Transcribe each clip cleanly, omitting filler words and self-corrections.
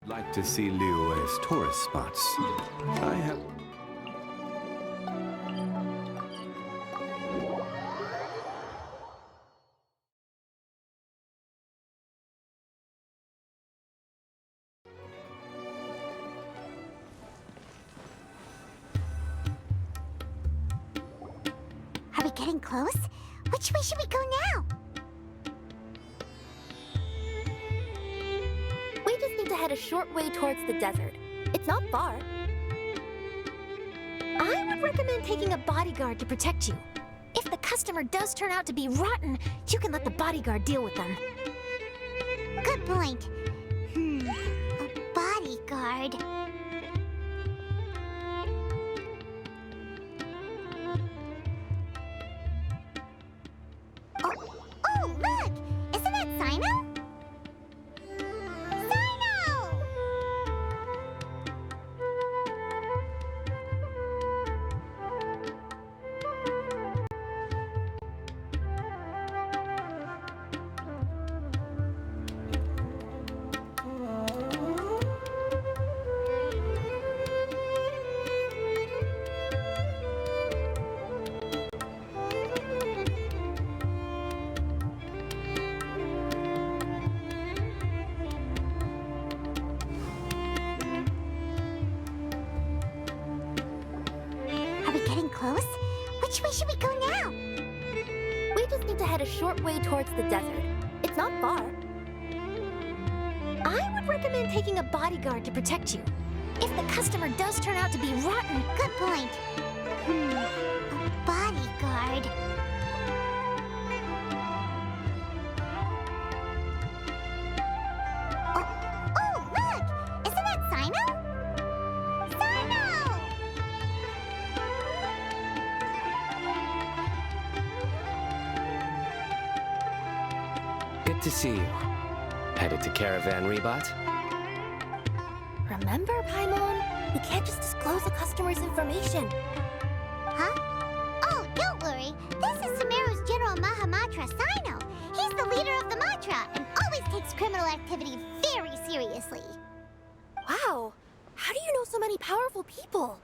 Like to see Liyue's tourist spots. I have... Are we getting close? Which way should we go now? We just need to head a short way towards the desert. It's not far. I would recommend taking a bodyguard to protect you. If the customer does turn out to be rotten, you can let the bodyguard deal with them. Good point. A bodyguard. Oh, look! Isn't that Sino? Sino! Are we getting close? Which way should we go now? We just need to head a short way towards the desert. It's not far. I would recommend taking a bodyguard to protect you. If the customer does turn out to be rotten, Good point. A bodyguard. Oh, look! Isn't that Sino? Sino! Good to see you. Headed to Caravan Rebot? remember, Paimon? We can't just disclose a customer's information. Huh? Oh, don't worry. This is Sumeru's General Mahamatra, Sino. He's the leader of the Matra and always takes criminal activity very seriously. Wow, how do you know so many powerful people?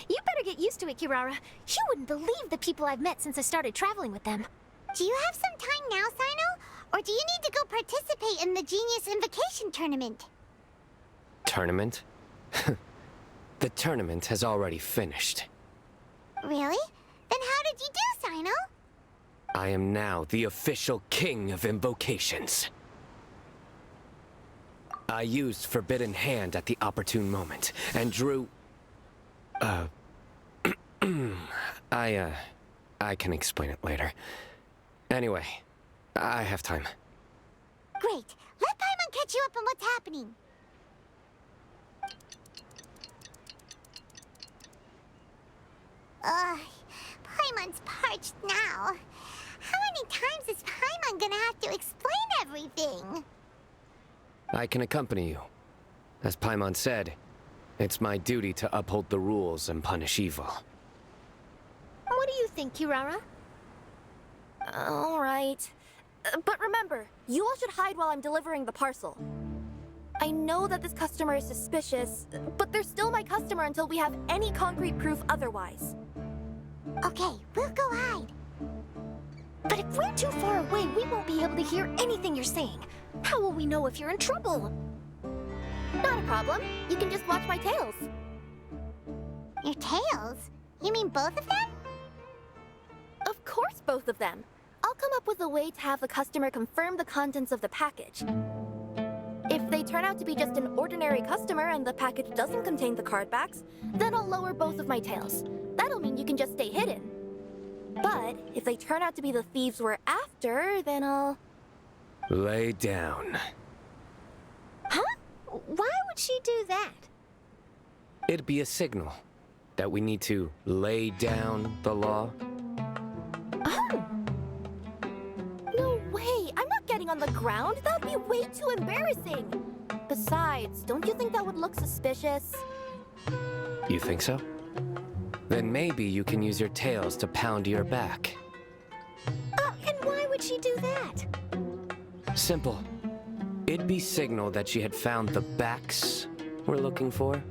You better get used to it, Kirara. You wouldn't believe the people I've met since I started traveling with them. Do you have some time now, Sino? Or do you need to go participate in the Genius Invocation Tournament? Tournament? The tournament has already finished. Really? Then how did you do, Sino? I am now the official king of invocations. I used Forbidden Hand at the opportune moment, and drew... I can explain it later. Anyway, I have time. Great. Let Paimon catch you up on what's happening. Paimon's parched now. How many times is Paimon gonna have to explain everything? I can accompany you. As Paimon said, it's my duty to uphold the rules and punish evil. What do you think, Kirara? All right. But remember, you all should hide while I'm delivering the parcel. I know that this customer is suspicious, but they're still my customer until we have any concrete proof otherwise. Okay, we'll go hide. But if we're too far away, we won't be able to hear anything you're saying. How will we know if you're in trouble? Not a problem. You can just watch my tails. Your tails? You mean both of them? Of course, both of them. I'll come up with a way to have the customer confirm the contents of the package. If they turn out to be just an ordinary customer and the package doesn't contain the card backs, then I'll lower both of my tails. That'll mean you can just stay hidden. But if they turn out to be the thieves we're after, then I'll... Lay down. Huh? Why would she do that? It'd be a signal that we need to lay down the law. Oh! No way! I'm not getting on the ground! That'd be way too embarrassing! Besides, don't you think that would look suspicious? You think so? Then maybe you can use your tails to pound your back. Oh, and why would she do that? Simple. It'd be signal that she had found the backs we're looking for.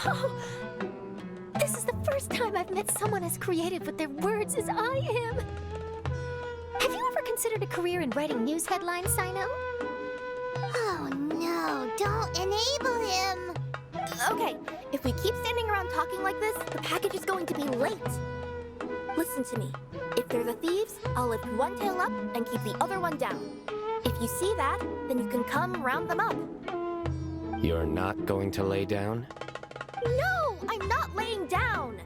Oh, this is the first time I've met someone as creative with their words as I am. Have you ever considered a career in writing news headlines, Sino? Oh no, don't enable him! Okay, if we keep standing around talking like this, the package is going to be late. Listen to me. If they're the thieves, I'll lift one tail up and keep the other one down. If you see that, then you can come round them up. You're not going to lay down? No, I'm not laying down!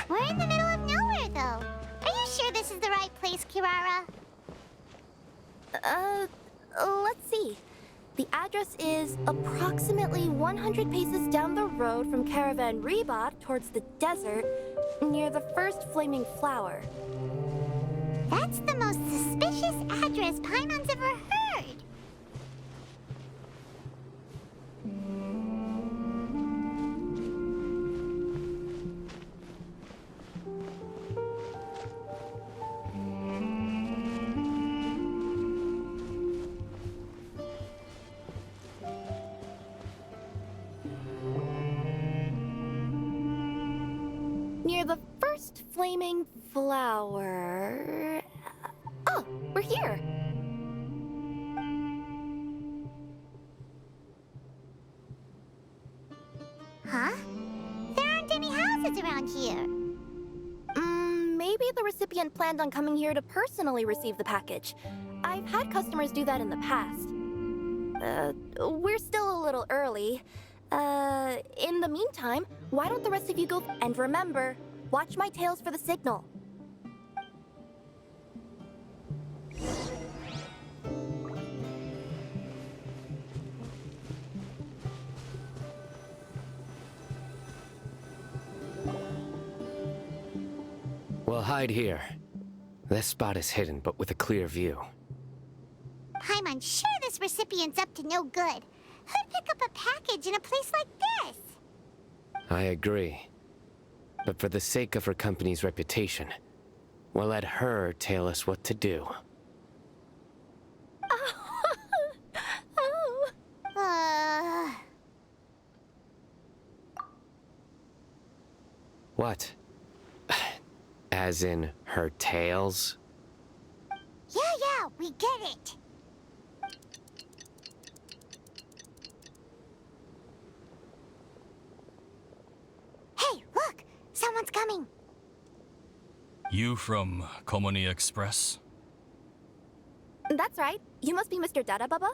We're in the middle of nowhere, though. Are you sure this is the right place, Kirara? Let's see. The address is approximately 100 paces down the road from Caravan Rebot towards the desert, near the first flaming flower. That's the most suspicious address Paimon's ever heard. Near the first flaming flower... Oh, we're here! Huh? There aren't any houses around here. Maybe the recipient planned on coming here to personally receive the package. I've had customers do that in the past. We're still a little early. In the meantime, why don't the rest of you go... And remember, watch my tails for the signal. We'll hide here. This spot is hidden, but with a clear view. Paimon's sure this recipient's up to no good. Who'd pick up a package in a place like this? I agree. But for the sake of her company's reputation, we'll let her tell us what to do. Oh. What? As in her tails? Yeah, we get it. Hey, look! Someone's coming. You from Komoni Express? That's right. You must be Mr. Dada Baba?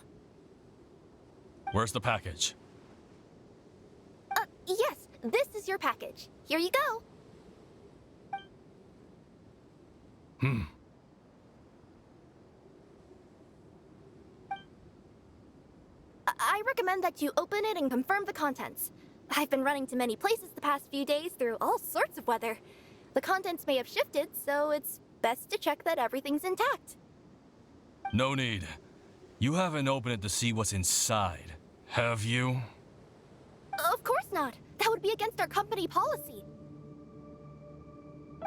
Where's the package? Yes, this is your package. Here you go. I recommend that you open it and confirm the contents. I've been running to many places the past few days through all sorts of weather. The contents may have shifted, so it's best to check that everything's intact. No need. You haven't opened it to see what's inside, have you? Of course not. That would be against our company policy.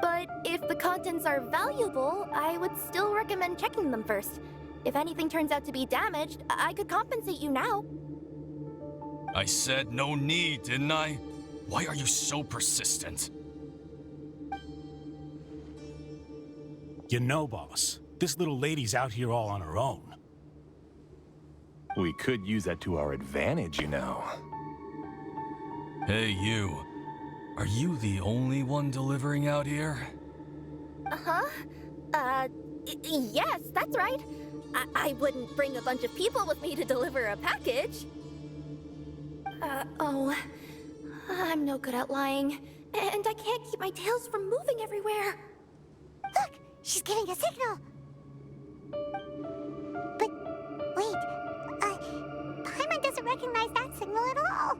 But if the contents are valuable, I would still recommend checking them first. If anything turns out to be damaged, I could compensate you now. I said no need, didn't I? Why are you so persistent? You know, boss, this little lady's out here all on her own. We could use that to our advantage, you know. Hey, you. Are you the only one delivering out here? Yes, that's right. I wouldn't bring a bunch of people with me to deliver a package. I'm no good at lying. And I can't keep my tails from moving everywhere. Look, she's giving a signal. But wait, Paimon doesn't recognize that signal at all.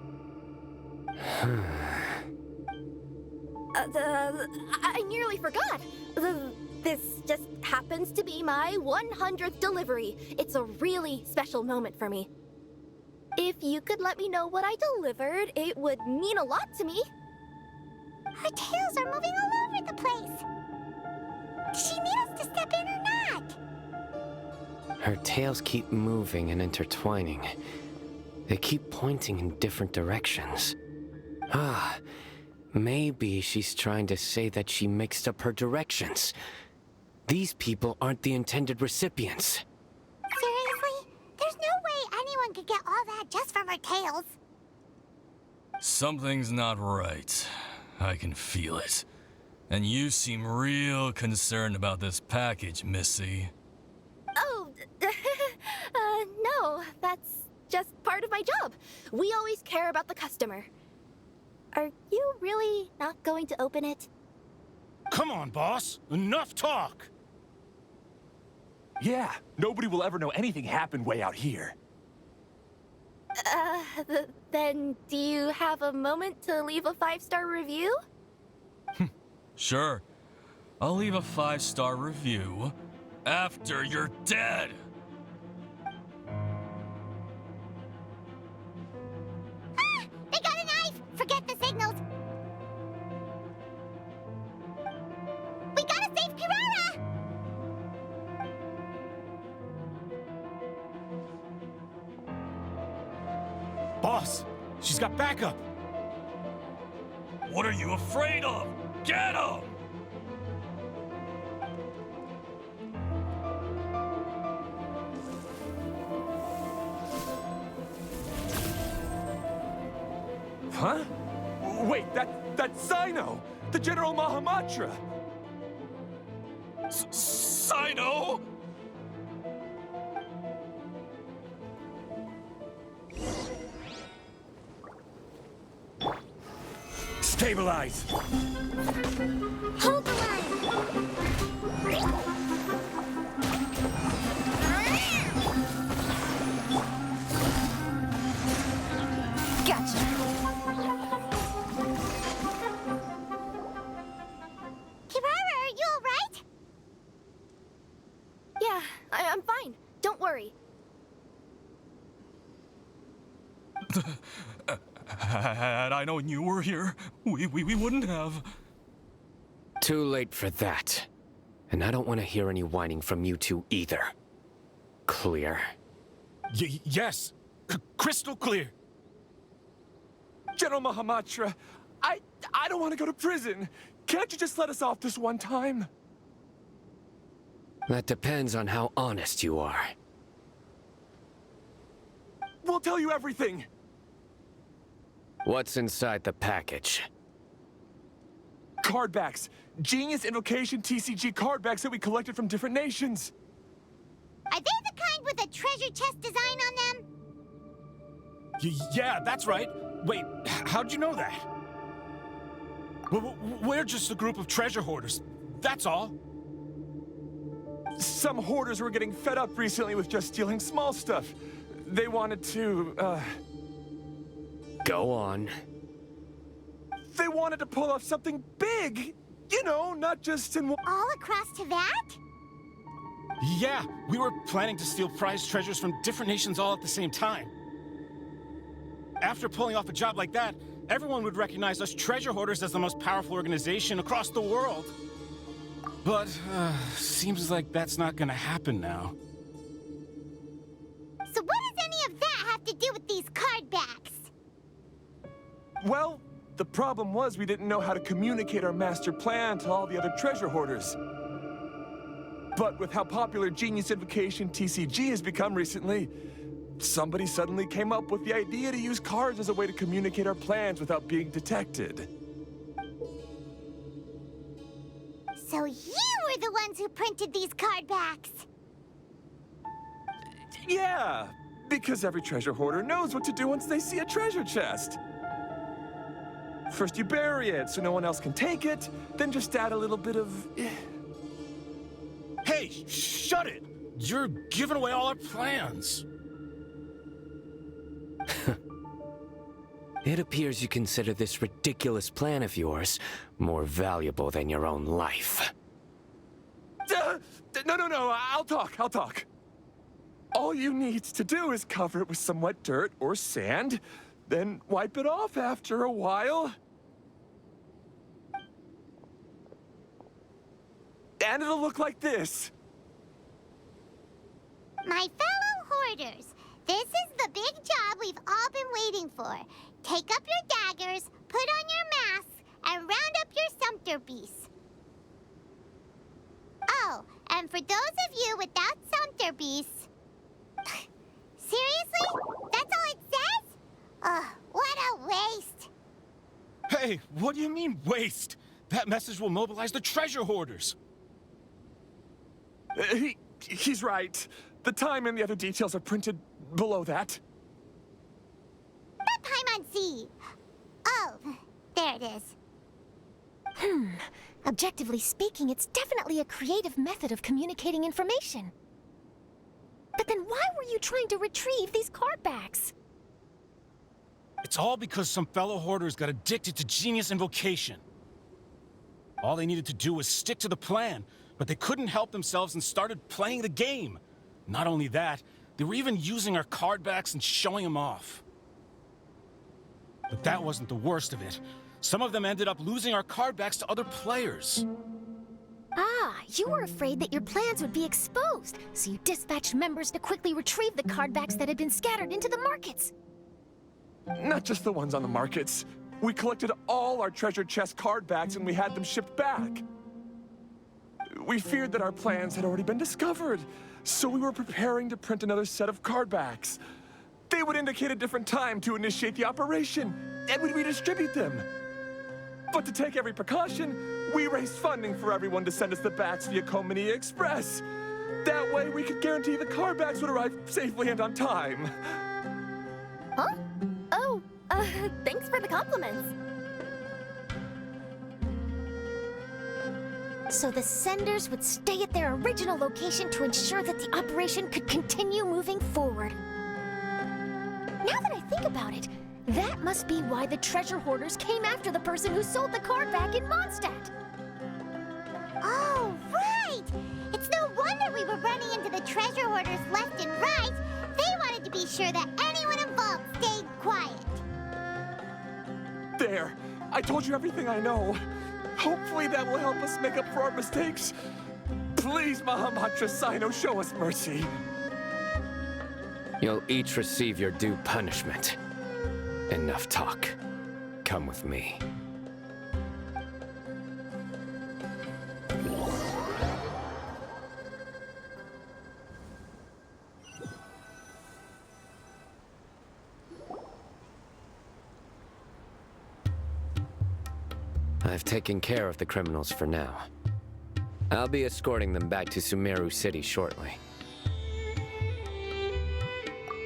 I nearly forgot. This just happens to be my 100th delivery. It's a really special moment for me. If you could let me know what I delivered, it would mean a lot to me. Her tails are moving all over the place. Does she need us to step in or not? Her tails keep moving and intertwining. They keep pointing in different directions. Ah, maybe she's trying to say that she mixed up her directions. These people aren't the intended recipients. Seriously? There's no way anyone could get all that just from her tails. Something's not right. I can feel it. And you seem real concerned about this package, Missy. Oh, no, that's just part of my job. We always care about the customer. Are you really not going to open it? Come on, boss. Enough talk. Yeah, nobody will ever know anything happened way out here. Then do you have a moment to leave a 5-star review? Sure. I'll leave a 5-star review after you're dead. Ah! They got a knife! Forget the signals! We gotta save Kirara! Boss, she's got backup. What are you afraid of? Get him! Huh? Wait, that's Sino! The General Mahamatra! Sino? Stabilize! Hold the line! Gotcha. Kirara, are you alright? Yeah, I'm fine. Don't worry. Had I known you were here, we wouldn't have. Too late for that. And I don't want to hear any whining from you two either. Clear? Yes. Crystal clear. General Mahamatra, I don't want to go to prison. Can't you just let us off this one time? That depends on how honest you are. We'll tell you everything. What's inside the package? Card backs. Genius Invocation TCG card backs that we collected from different nations. Are they the kind with a treasure chest design on them? Yeah, that's right. Wait, how'd you know that? We're just a group of treasure hoarders. That's all. Some hoarders were getting fed up recently with just stealing small stuff. They wanted to, Go on. They wanted to pull off something big. You know, not just in one... All across to that? Yeah, we were planning to steal prized treasures from different nations all at the same time. After pulling off a job like that, everyone would recognize us treasure hoarders as the most powerful organization across the world. But, seems like that's not gonna happen now. So what does any of that have to do with these card backs? Well, the problem was we didn't know how to communicate our master plan to all the other treasure hoarders. But with how popular Genius Invocation TCG has become recently, somebody suddenly came up with the idea to use cards as a way to communicate our plans without being detected. So you were the ones who printed these card backs? Yeah, because every treasure hoarder knows what to do once they see a treasure chest. First you bury it so no one else can take it, then just add a little bit of... Hey, shut it! You're giving away all our plans. It appears you consider this ridiculous plan of yours more valuable than your own life. No, I'll talk. All you need to do is cover it with some wet dirt or sand, then wipe it off after a while. And it'll look like this. My fellow hoarders, this is the big job we've all been waiting for. Take up your daggers, put on your masks, and round up your sumpter beasts. Oh, and for those of you without sumpter beasts... Seriously? That's all it says? Ugh, what a waste. Hey, what do you mean, waste? That message will mobilize the treasure hoarders. He's right. The time and the other details are printed below that. That Paimon-Z. Oh, there it is. Objectively speaking, it's definitely a creative method of communicating information. But then why were you trying to retrieve these card backs? It's all because some fellow hoarders got addicted to genius invocation. All they needed to do was stick to the plan, but they couldn't help themselves and started playing the game. Not only that, they were even using our card backs and showing them off. But that wasn't the worst of it. Some of them ended up losing our card backs to other players. Ah, you were afraid that your plans would be exposed, so you dispatched members to quickly retrieve the card backs that had been scattered into the markets. Not just the ones on the markets. We collected all our treasure chest card backs and we had them shipped back. We feared that our plans had already been discovered, so we were preparing to print another set of card backs. They would indicate a different time to initiate the operation, and we'd redistribute them. But to take every precaution, we raised funding for everyone to send us the backs via Komini Express. That way, we could guarantee the card backs would arrive safely and on time. Huh? Oh, thanks for the compliments. So the senders would stay at their original location to ensure that the operation could continue moving forward. Now that I think about it, that must be why the treasure hoarders came after the person who sold the card back in Mondstadt. Oh, right! It's no wonder we were running into the treasure hoarders left and right. They wanted to be sure that anyone involved stayed quiet. There, I told you everything I know. Hopefully that will help us make up for our mistakes. Please, Mahamatra Sino, show us mercy. You'll each receive your due punishment. Enough talk. Come with me. I've taken care of the criminals for now. I'll be escorting them back to Sumeru City shortly.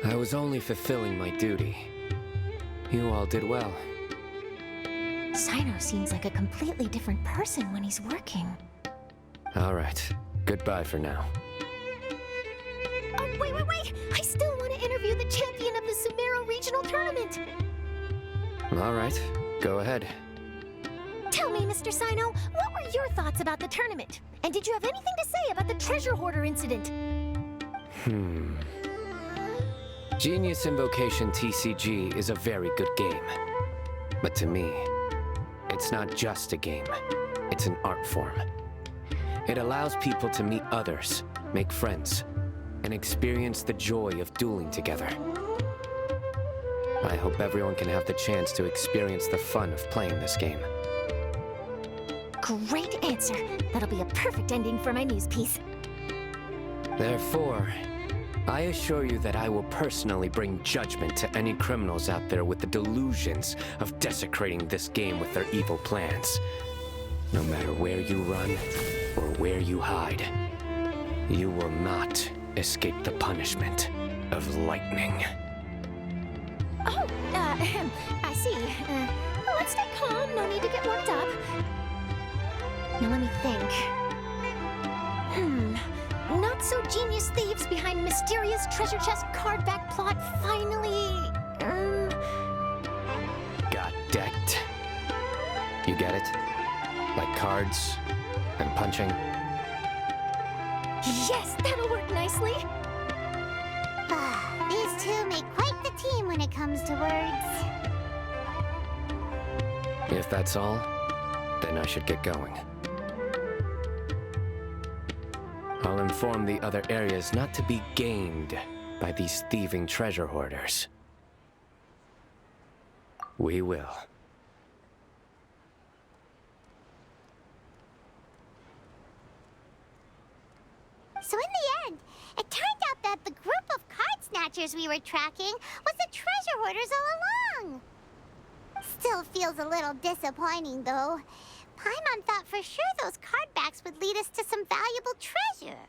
I was only fulfilling my duty. You all did well. Sino seems like a completely different person when he's working. All right. Goodbye for now. Oh, wait! I still want to interview the champion of the Sumeru Regional Tournament! All right. Go ahead. Tell me, Mr. Sino, what were your thoughts about the tournament? And did you have anything to say about the treasure hoarder incident? Genius Invocation TCG is a very good game. But to me, it's not just a game. It's an art form. It allows people to meet others, make friends, and experience the joy of dueling together. I hope everyone can have the chance to experience the fun of playing this game. Great answer. That'll be a perfect ending for my news piece. Therefore, I assure you that I will personally bring judgment to any criminals out there with the delusions of desecrating this game with their evil plans. No matter where you run or where you hide, you will not escape the punishment of lightning. Oh, I see. Let's stay calm. No need to get worked up. Now let me think. Not-so-genius thieves behind mysterious treasure chest card back plot finally... You get it? Like cards and punching? Yes, that'll work nicely. These two make quite the team when it comes to words. If that's all, then I should get going. I'll inform the other areas not to be gained by these thieving treasure hoarders. We will. So in the end, it turned out that the group of card snatchers we were tracking was the treasure hoarders all along. Still feels a little disappointing, though. Paimon thought for sure those card backs would lead us to some valuable treasure.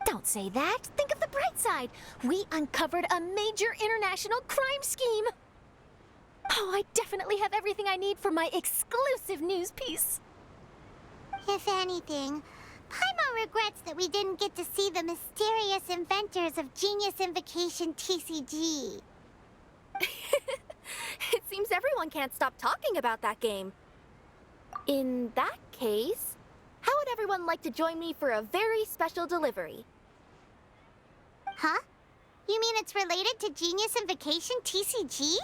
Don't say that. Think of the bright side. We uncovered a major international crime scheme. Oh, I definitely have everything I need for my exclusive news piece. If anything, Paimon regrets that we didn't get to see the mysterious inventors of Genius Invocation TCG. It seems everyone can't stop talking about that game. In that case, how would everyone like to join me for a very special delivery? Huh? You mean it's related to Genius Invocation TCG?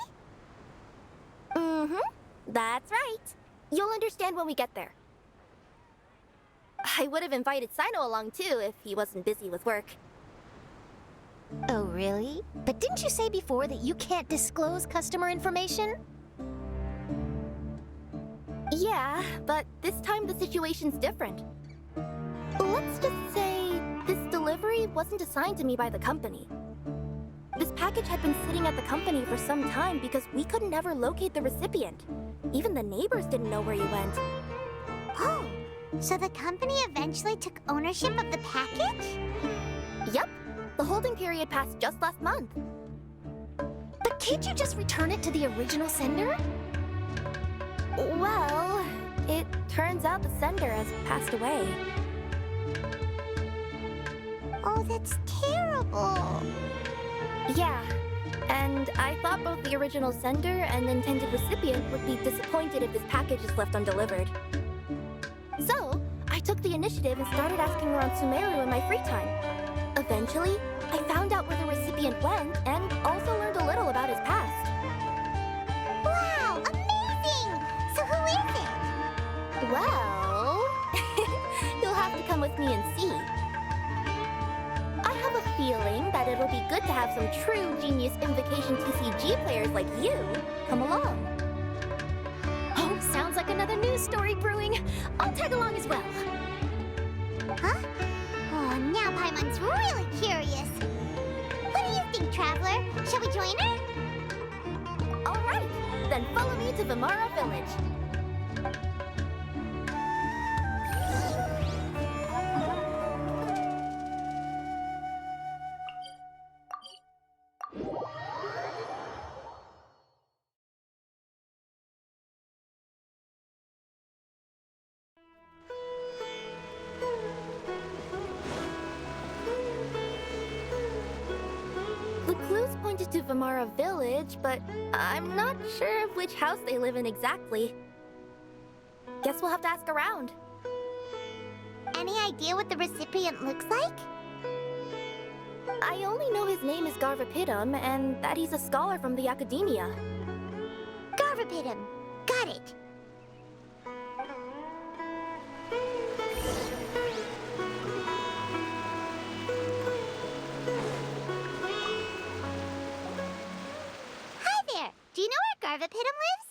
Mm-hmm. That's right. You'll understand when we get there. I would have invited Sino along too if he wasn't busy with work. Oh, really? But didn't you say before that you can't disclose customer information? Yeah, but this time the situation's different. Let's just say this delivery wasn't assigned to me by the company. This package had been sitting at the company for some time because we could never locate the recipient. Even the neighbors didn't know where he went. Oh, so the company eventually took ownership of the package? Yep, the holding period passed just last month. But can't you just return it to the original sender? Well, it turns out the sender has passed away. Oh, that's terrible. Yeah, and I thought both the original sender and the intended recipient would be disappointed if this package is left undelivered. So, I took the initiative and started asking around Sumeru in my free time. Eventually, I found out where the recipient went and also learned a little about his past. Wow, amazing! So who is it? Well, you'll have to come with me and see. I have a feeling that it'll be good to have some true Genius Invocation TCG players like you come along. Oh, sounds like another news story brewing. I'll tag along as well. Huh? Oh, now Paimon's really curious. What do you think, Traveler? Shall we join her? All right, then follow me to Vimara Village. The clues pointed to Vimara Village, but I'm not sure of which house they live in exactly. Guess we'll have to ask around. Any idea what the recipient looks like? I only know his name is Garvapidum and that he's a scholar from the Academia. Garvapidum. Got it. Hi there. Do you know where Garvapidum lives?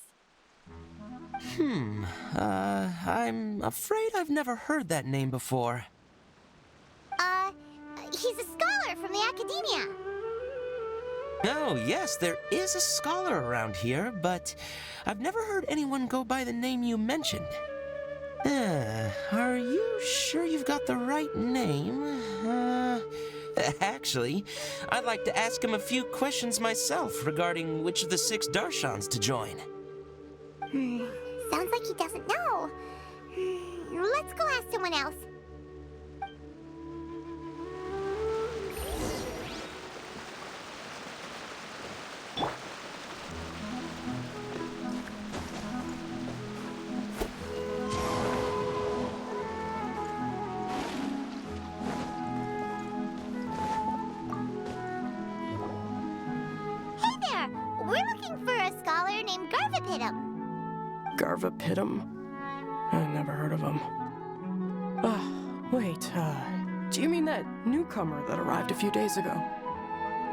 I'm afraid I've never heard that name before. He's a scholar from the Academia. Oh, yes, there is a scholar around here, but I've never heard anyone go by the name you mentioned. Are you sure you've got the right name? Actually, I'd like to ask him a few questions myself regarding which of the 6 Darshans to join. Sounds like he doesn't know. Let's go ask someone else. Garvapitum. I never heard of him. Wait, do you mean that newcomer that arrived a few days ago?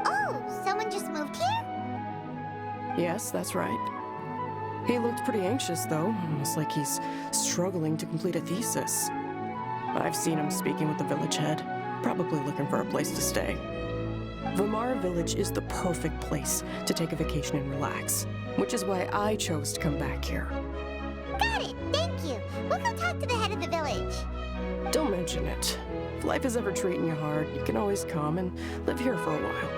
Oh, someone just moved here? Yes, that's right. He looked pretty anxious, though, almost like he's struggling to complete a thesis. I've seen him speaking with the village head, probably looking for a place to stay. Vamara Village is the perfect place to take a vacation and relax, which is why I chose to come back here. Got it, thank you. We'll go talk to the head of the village. Don't mention it. If life is ever treating you hard, you can always come and live here for a while.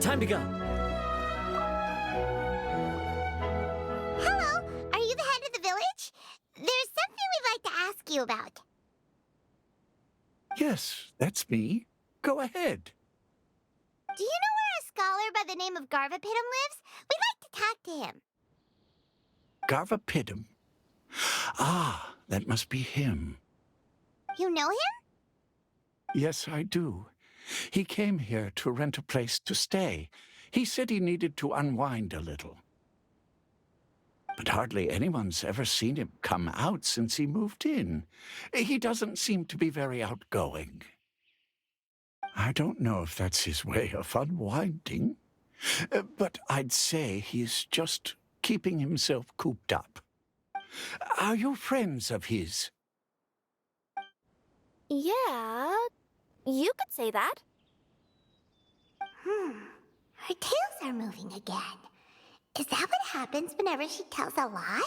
Time to go. Hello, are you the head of the village? There's something we'd like to ask you about. Yes, that's me. Go ahead. Do you know where a scholar by the name of Garvapitum lives? We'd like to talk to him. Garvapitum. Ah, that must be him. You know him? Yes, I do. He came here to rent a place to stay. He said he needed to unwind a little. But hardly anyone's ever seen him come out since he moved in. He doesn't seem to be very outgoing. I don't know if that's his way of unwinding, but I'd say he's just keeping himself cooped up. Are you friends of his? Yeah, you could say that. Her tails are moving again. Is that what happens whenever she tells a lie?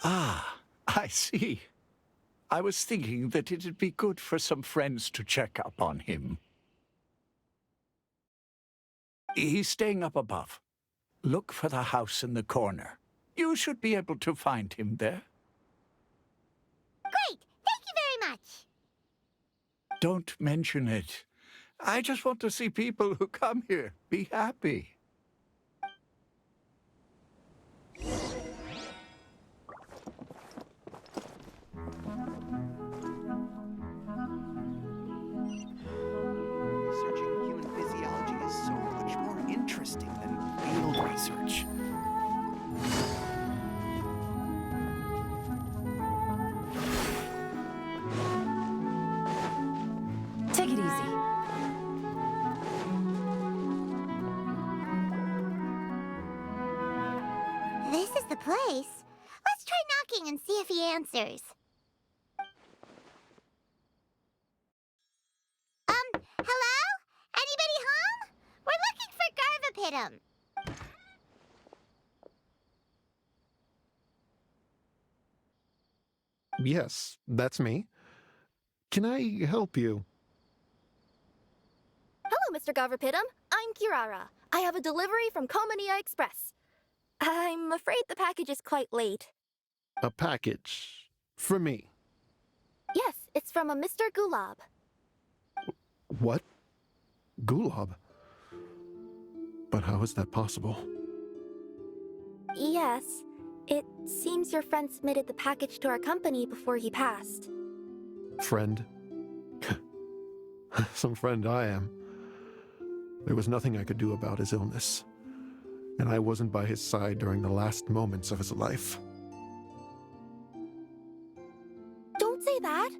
Ah, I see. I was thinking that it'd be good for some friends to check up on him. He's staying up above. Look for the house in the corner. You should be able to find him there. Great! Thank you very much! Don't mention it. I just want to see people who come here be happy. Researching human physiology is so much more interesting than field research. Take it easy. This is the place. Let's try knocking and see if he answers. Hello? Anybody home? We're looking for Garvapitum. Yes, that's me. Can I help you? Hello, Mr. Garvapitum. I'm Kirara. I have a delivery from Komania Express. I'm afraid the package is quite late. A package for me. Yes, it's from a Mr. Gulab. What? Gulab? But how is that possible? Yes, it seems your friend submitted the package to our company before he passed. Friend? Some friend I am. There was nothing I could do about his illness, and I wasn't by his side during the last moments of his life. Don't say that.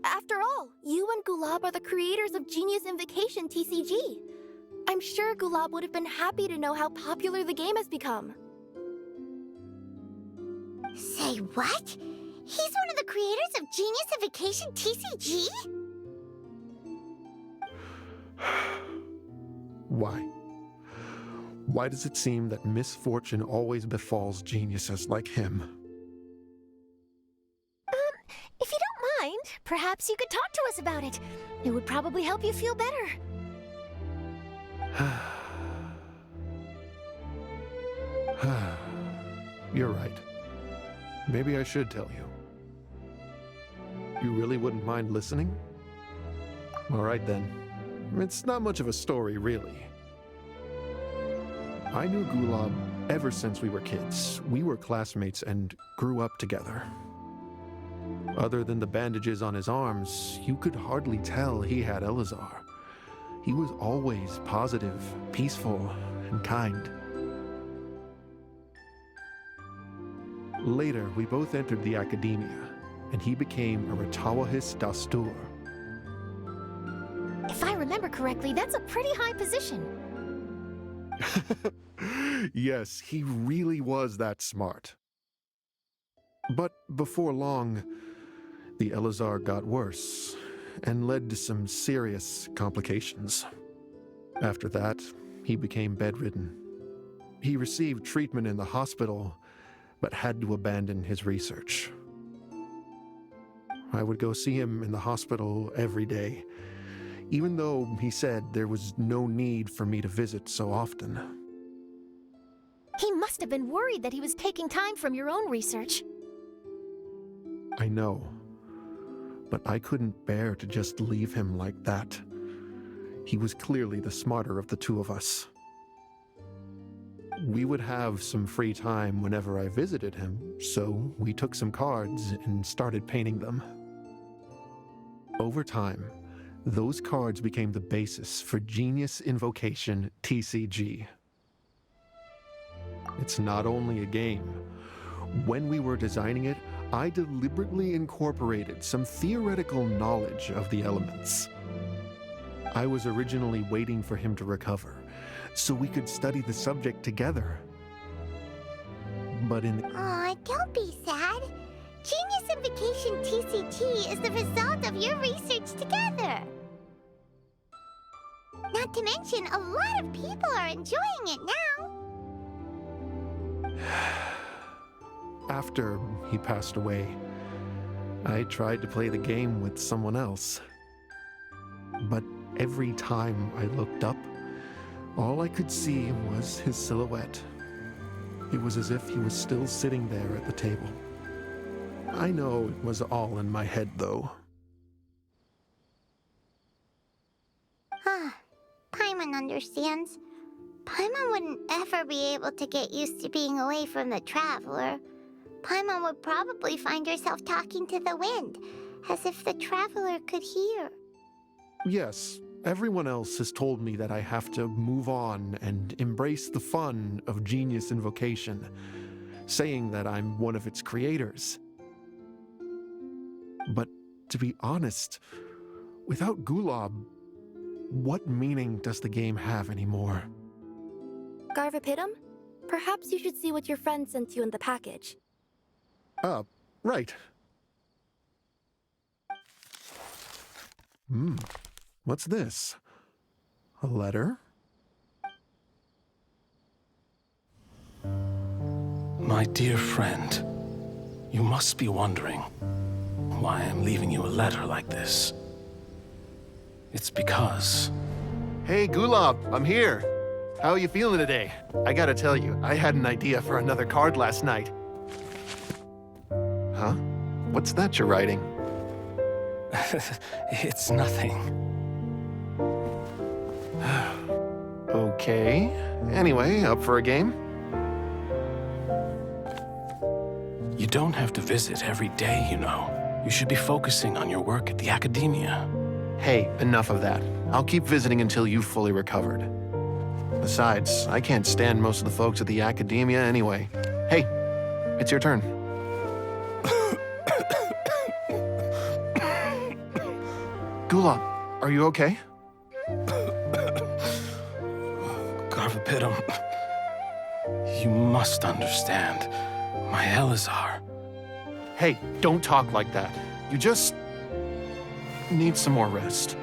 After all, you and Gulab are the creators of Genius Invocation TCG. I'm sure Gulab would have been happy to know how popular the game has become. Say what? He's one of the creators of Genius Invocation TCG? Why? Why does it seem that misfortune always befalls geniuses like him? If you don't mind, perhaps you could talk to us about it. It would probably help you feel better. You're right. Maybe I should tell you. You really wouldn't mind listening? All right then. It's not much of a story, really. I knew Gulab ever since we were kids. We were classmates and grew up together. Other than the bandages on his arms, you could hardly tell he had Elazar. He was always positive, peaceful, and kind. Later, we both entered the academia, and he became a Retawahis Dastur. If I remember correctly, that's a pretty high position. Yes, he really was that smart. But before long, the Elazar got worse and led to some serious complications. After that, he became bedridden. He received treatment in the hospital, but had to abandon his research. I would go see him in the hospital every day, even though he said there was no need for me to visit so often. He must have been worried that he was taking time from your own research. I know, but I couldn't bear to just leave him like that. He was clearly the smarter of the two of us. We would have some free time whenever I visited him, so we took some cards and started painting them. Over time, those cards became the basis for Genius Invocation TCG. It's not only a game. When we were designing it, I deliberately incorporated some theoretical knowledge of the elements. I was originally waiting for him to recover, so we could study the subject together. But Aw, don't be sad. Genius Invocation TCG is the result of your research together. Not to mention, a lot of people are enjoying it now. After he passed away, I tried to play the game with someone else. But every time I looked up, all I could see was his silhouette. It was as if he was still sitting there at the table. I know it was all in my head, though. Paimon understands. Paimon wouldn't ever be able to get used to being away from the Traveler. Paimon would probably find herself talking to the wind, as if the Traveler could hear. Yes, everyone else has told me that I have to move on and embrace the fun of Genius Invocation, saying that I'm one of its creators. But to be honest, without Gulab, what meaning does the game have anymore? Garvapidum? Perhaps you should see what your friend sent you in the package. Right. What's this? A letter? My dear friend, you must be wondering why I'm leaving you a letter like this. It's because... Hey, Gulab, I'm here. How are you feeling today? I gotta tell you, I had an idea for another card last night. Huh? What's that you're writing? It's nothing. Okay. Anyway, up for a game? You don't have to visit every day, you know. You should be focusing on your work at the academia. Hey, enough of that. I'll keep visiting until you've fully recovered. Besides, I can't stand most of the folks at the academia anyway. Hey, it's your turn. Gulab, are you okay? Garvapidum, you must understand. My Elazar. Hey, don't talk like that. You just need some more rest.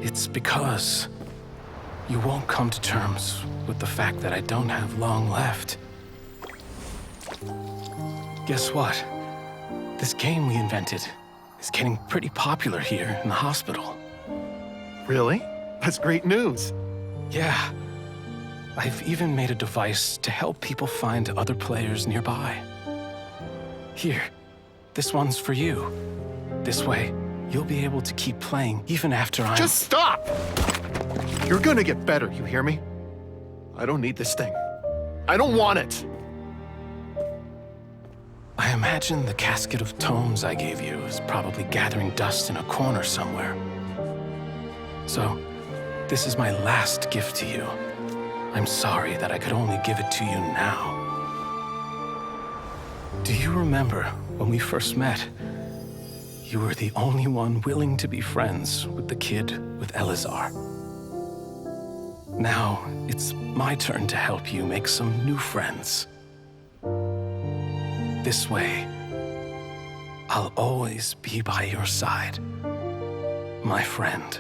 It's because you won't come to terms with the fact that I don't have long left. Guess what? This game we invented is getting pretty popular here in the hospital. Really? That's great news. Yeah. I've even made a device to help people find other players nearby. Here, this one's for you. This way, you'll be able to keep playing even after I'm... Just stop! You're gonna get better, you hear me? I don't need this thing. I don't want it. I imagine the casket of tomes I gave you is probably gathering dust in a corner somewhere. So, this is my last gift to you. I'm sorry that I could only give it to you now. Do you remember when we first met? You were the only one willing to be friends with the kid with Elazar. Now, it's my turn to help you make some new friends. This way, I'll always be by your side, my friend.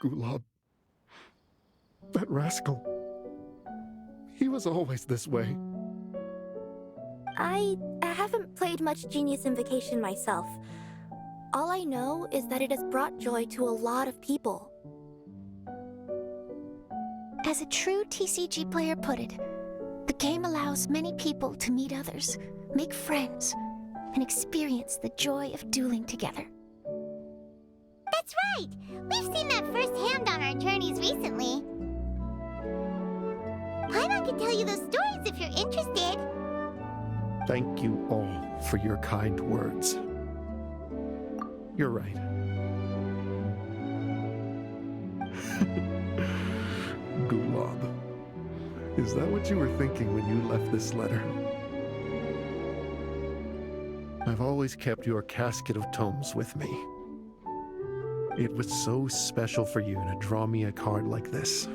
Gulab. That rascal. He was always this way. I haven't played much Genius Invocation myself. All I know is that it has brought joy to a lot of people. As a true TCG player put it, the game allows many people to meet others, make friends, and experience the joy of dueling together. That's right! We've seen that firsthand on our journeys recently. Paimon can tell you those stories if you're interested. Thank you all for your kind words. You're right. Gulab, is that what you were thinking when you left this letter? I've always kept your casket of tomes with me. It was so special for you to draw me a card like this.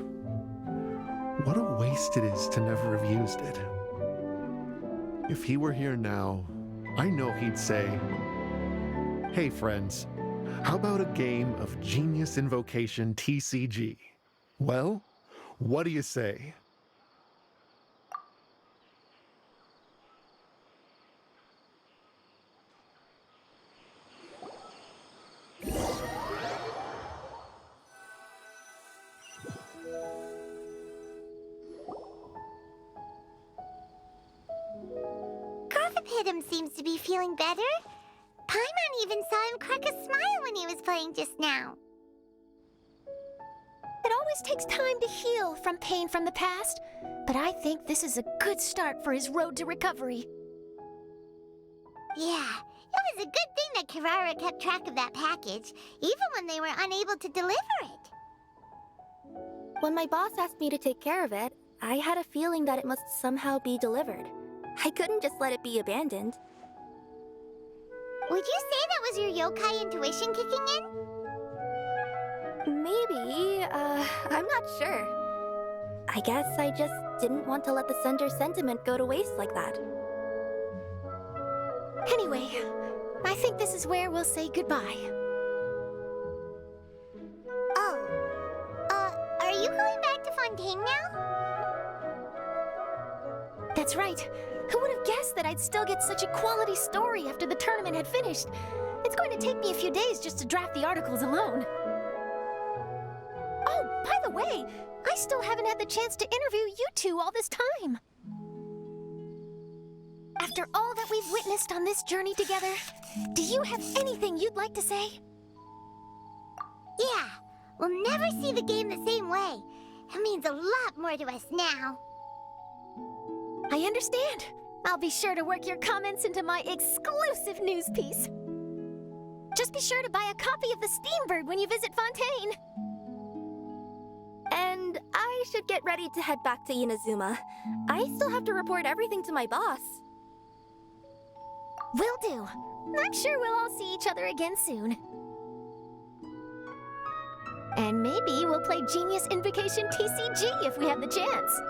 What a waste it is to never have used it. If he were here now, I know he'd say, "Hey friends, how about a game of Genius Invocation TCG? Well, what do you say?" Hidden seems to be feeling better. Paimon even saw him crack a smile when he was playing just now. It always takes time to heal from pain from the past, but I think this is a good start for his road to recovery. Yeah, it was a good thing that Kirara kept track of that package, even when they were unable to deliver it. When my boss asked me to take care of it, I had a feeling that it must somehow be delivered. I couldn't just let it be abandoned. Would you say that was your yokai intuition kicking in? Maybe, I'm not sure. I guess I just didn't want to let the sender's sentiment go to waste like that. Anyway, I think this is where we'll say goodbye. Oh, are you going back to Fontaine now? That's right. Who would have guessed that I'd still get such a quality story after the tournament had finished? It's going to take me a few days just to draft the articles alone. Oh, by the way, I still haven't had the chance to interview you two all this time. After all that we've witnessed on this journey together, do you have anything you'd like to say? Yeah, we'll never see the game the same way. It means a lot more to us now. I understand. I'll be sure to work your comments into my exclusive news piece. Just be sure to buy a copy of the Steambird when you visit Fontaine. And I should get ready to head back to Inazuma. I still have to report everything to my boss. Will do. I'm sure we'll all see each other again soon. And maybe we'll play Genius Invocation TCG if we have the chance.